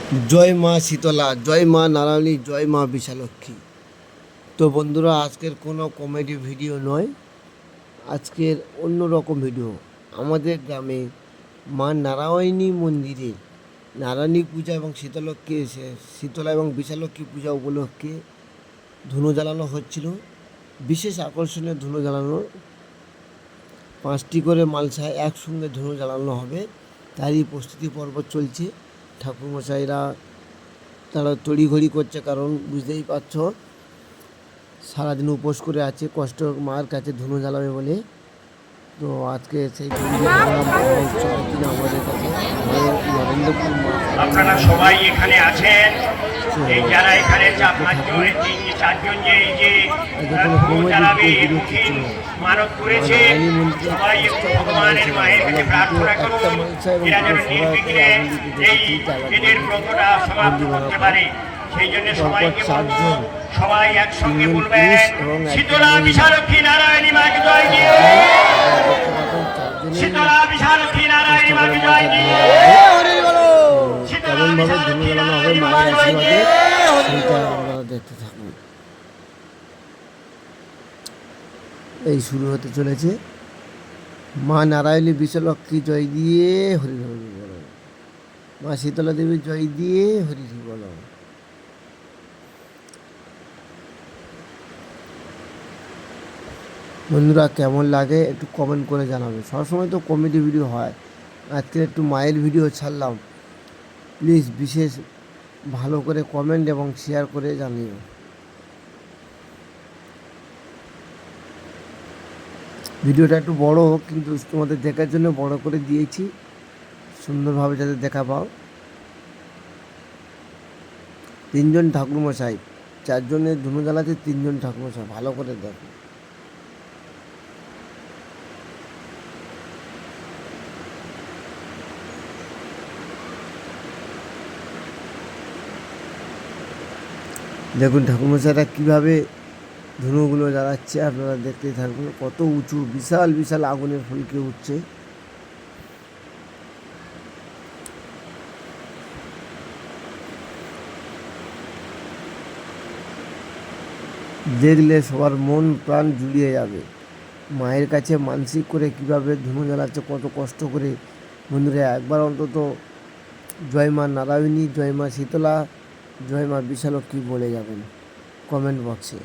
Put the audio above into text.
জয় মা শীতলা, জয় মা নারায়ণী, জয় মা বিশালক্ষী। তো বন্ধুরা, আজকের কোনো কমেডি ভিডিও নয়, আজকের অন্যরকম ভিডিও। আমাদের গ্রামে মা নারায়ণী মন্দিরে নারায়ণী পূজা এবং শীতলা এবং বিশালক্ষী পূজা উপলক্ষে ধুনো জ্বালানো হচ্ছিল। বিশেষ আকর্ষণীয় ধুনো জ্বালানো, 5টি করে মালসায় একসঙ্গে ধুনো জ্বালানো হবে, তারই প্রস্তুতি পর্ব চলছে। ঠাকুরমশাইরা তারা তড়িঘড়ি করছে, কারণ বুঝতেই পারছ সারাদিন উপোস করে আছে, কষ্ট মায়ের কাছে ধুনো জ্বালাবে বলে। তো আজকে সেই আমাদের কাছে নরেন্দ্রপুর আপনারা সবাই এখানে আছেন। এই যারা এখানে চারজন যে মানত করেছে, সবাই একটু ভগবানের মায়ের কাছে প্রার্থনা করুন এরা যেন নির্বিঘ্নে এদের ব্রতটা সমাপ্ত করতে পারে। সেই জন্য সবাইকে বলবো, সবাই একসঙ্গে বলবেন শীতলা বিশালক্ষী নারায়ণী মাকে জয় দিয়ে, শীতলা বিশালক্ষী নারায়ণী মাকে জয় দিয়ে, কেমনভাবে ধুনো জ্বালানো হবে মায়ের আশীর্বাদে, সেইটা আপনারা দেখতে থাকুন। এই শুরু হতে চলেছে। মা নারায়ণী বিশালক্ষী জয় দিয়ে হরি হরি বল, মা শীতলা দেবী জয় দিয়ে হরি হরি বল। বন্ধুরা, কেমন লাগে একটু কমেন্ট করে জানাবে। সবসময় তো কমেডি ভিডিও হয়, আজকে একটু মায়ের ভিডিও ছাড়লাম। প্লিজ বিশেষ ভালো করে কমেন্ট এবং শেয়ার করে জানিও। ভিডিওটা একটু বড়, কিন্তু তোমাদের দেখার জন্য বড় করে দিয়েছি, সুন্দরভাবে যাতে দেখা পাও। 3জন ঠাকুরমশাই, 4জনের ধুনো জ্বালাতে 3জন ঠাকুরমশাই, ভালো করে দেখো। দেখুন ঠাকুরমশাইরা কীভাবে ধুনোগুলো জ্বালাচ্ছে, আপনারা দেখতেই থাকবেন। কত উঁচু, বিশাল বিশাল আগুনের ফুলকে উঠছে। দেখলে সবার মন প্রাণ জুড়িয়ে যাবে। মায়ের কাছে মানসিক করে কিভাবে ধুনো জ্বালাচ্ছে, কত কষ্ট করে। বন্ধুরা, একবার অন্তত জয় মা নারায়ণী, জয় মা শীতলা, জয় মা বিশালক্ষী বলে যাবেন কমেন্ট বক্সে।